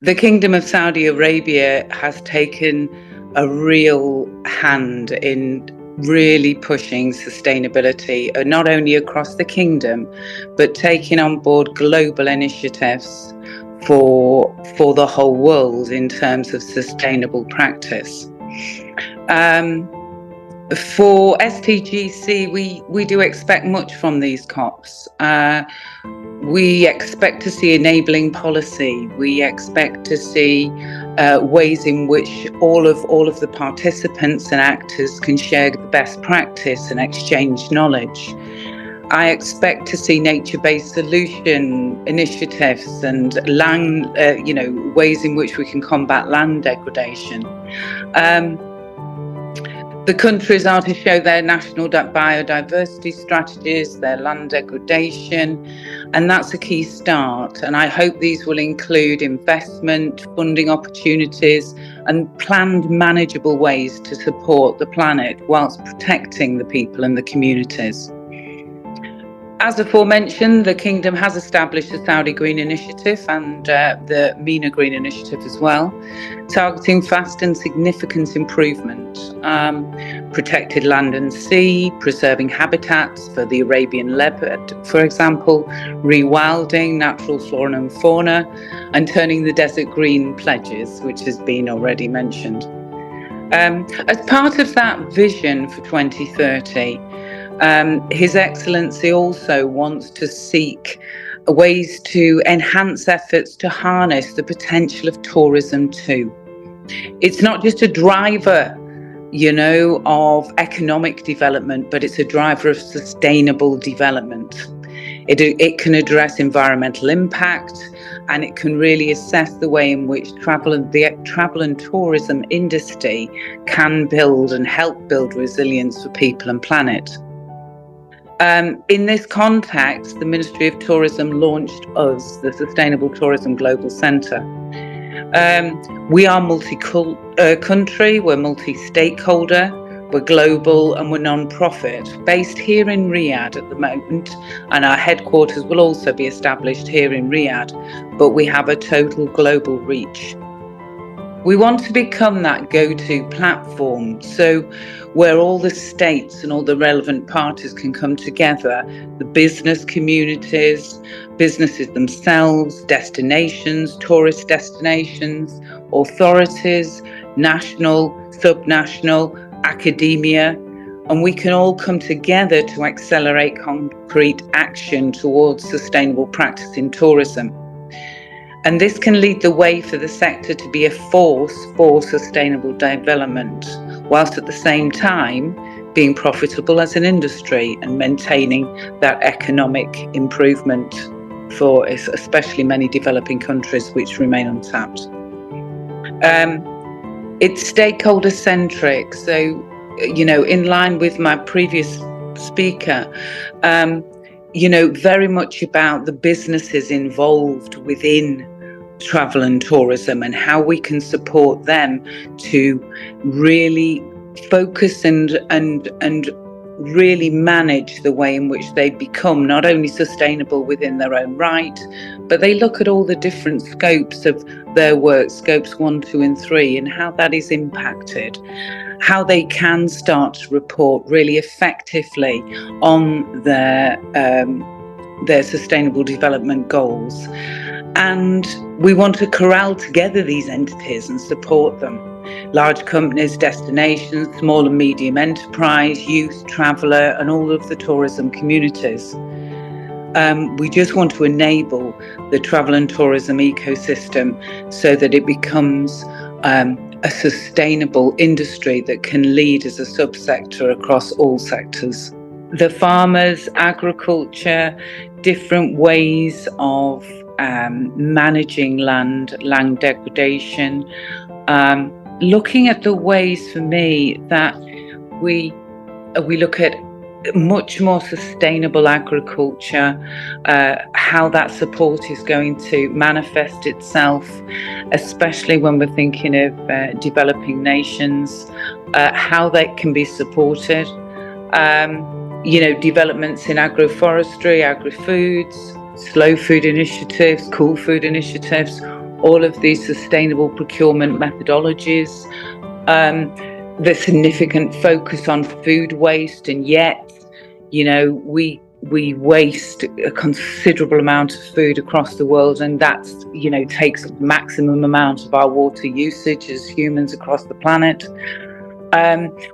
The Kingdom of Saudi Arabia has taken a real hand in really pushing sustainability, not only across the kingdom, but taking on board global initiatives for the whole world in terms of sustainable practice. For STGC, we do expect much from these COPs. We expect to see enabling policy. We expect to see ways in which all of the participants and actors can share the best practice and exchange knowledge. I expect to see nature-based solution initiatives and land, ways in which we can combat land degradation. The countries are to show their national biodiversity strategies, their land degradation, and that's a key start. And I hope these will include investment, funding opportunities, and planned manageable ways to support the planet whilst protecting the people and the communities. As aforementioned, the Kingdom has established the Saudi Green Initiative and the MENA Green Initiative as well, targeting fast and significant improvement, protected land and sea, preserving habitats for the Arabian leopard, for example, rewilding natural flora and fauna, and turning the desert green pledges, which has been already mentioned. As part of that vision for 2030, His Excellency also wants to seek ways to enhance efforts to harness the potential of tourism too. It's not just a driver, of economic development, but it's a driver of sustainable development. It can address environmental impact, and it can really assess the way in which the travel and tourism industry can build and help build resilience for people and planet. In this context, the Ministry of Tourism launched us, the Sustainable Tourism Global Centre. We are multi-country, we're multi-stakeholder, we're global, and we're non-profit, based here in Riyadh at the moment, and our headquarters will also be established here in Riyadh, but we have a total global reach. We want to become that go-to platform, so where all the states and all the relevant parties can come together, the business communities, businesses themselves, destinations, tourist destinations, authorities, national, subnational, academia, and we can all come together to accelerate concrete action towards sustainable practice in tourism. And this can lead the way for the sector to be a force for sustainable development, whilst at the same time being profitable as an industry and maintaining that economic improvement for especially many developing countries which remain untapped. It's stakeholder centric, so in line with my previous speaker, very much about the businesses involved within travel and tourism and how we can support them to really focus and really manage the way in which they become not only sustainable within their own right, but they look at all the different scopes of their work, scopes 1, 2, and 3, and how that is impacted, how they can start to report really effectively on their sustainable development goals. And we want to corral together these entities and support them. Large companies, destinations, small and medium enterprise, youth, traveller, and all of the tourism communities. We just want to enable the travel and tourism ecosystem so that it becomes a sustainable industry that can lead as a subsector across all sectors. The farmers, agriculture, different ways of managing land degradation, looking at the ways for me that we look at much more sustainable agriculture, how that support is going to manifest itself, especially when we're thinking of developing nations, how that can be supported, developments in agroforestry, agri-foods, slow food initiatives, cool food initiatives, all of these sustainable procurement methodologies, the significant focus on food waste, and yet, we waste a considerable amount of food across the world, and that's, takes maximum amount of our water usage as humans across the planet.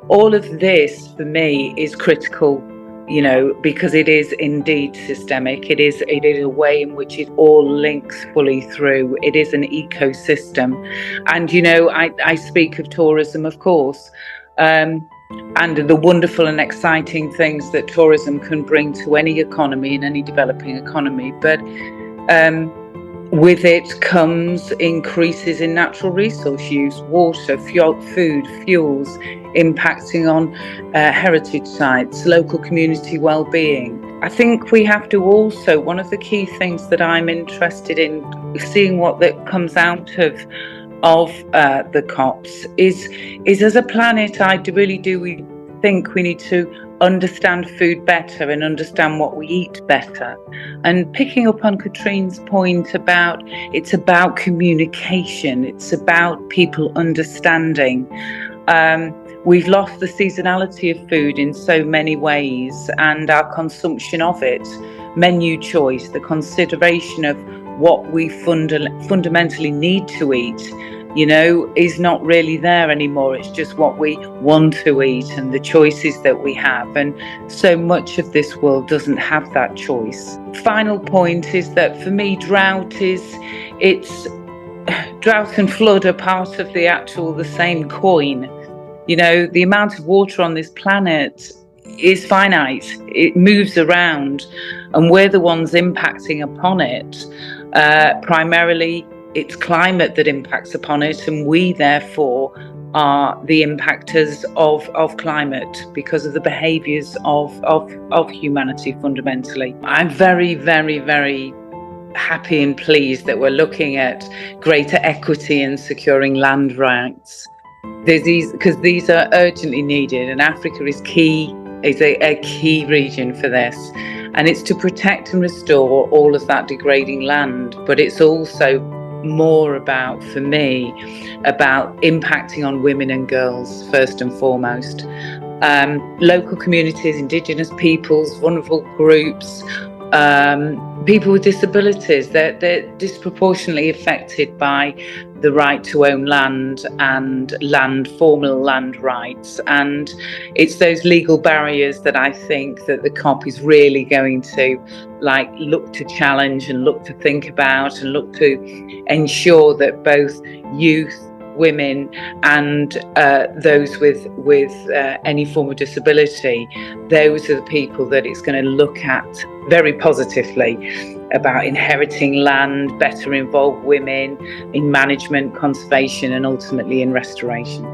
All of this for me is critical, because it is indeed systemic. It is a way in which it all links fully through. It is an ecosystem. And, I speak of tourism, of course, and the wonderful and exciting things that tourism can bring to any economy and any developing economy. But with it comes increases in natural resource use, water, food, fuels, impacting on heritage sites, local community well-being. I think we have to also, one of the key things that I'm interested in seeing what that comes out of the COPs is as a planet, I really do think we need to understand food better and understand what we eat better. And picking up on Katrine's point about it's about communication, it's about people understanding. We've lost the seasonality of food in so many ways, and our consumption of it, menu choice, the consideration of what we fundamentally need to eat, is not really there anymore. It's just what we want to eat and the choices that we have. And so much of this world doesn't have that choice. Final point is that for me, drought and flood are part of the same coin. The amount of water on this planet is finite. It moves around, and we're the ones impacting upon it. Primarily, it's climate that impacts upon it, and we therefore are the impactors of climate because of the behaviours of humanity fundamentally. I'm very, very, very happy and pleased that we're looking at greater equity in securing land rights. Because these are urgently needed, and Africa is a key region for this. And it's to protect and restore all of that degrading land, but it's also more about, for me, about impacting on women and girls first and foremost. Local communities, Indigenous peoples, vulnerable groups, people with disabilities, they're disproportionately affected by the right to own land and formal land rights. And it's those legal barriers that I think that the COP is really going to look to challenge and look to think about and look to ensure that both youth, women and those with any form of disability, those are the people that it's going to look at very positively about inheriting land, better involve women in management, conservation and ultimately in restoration.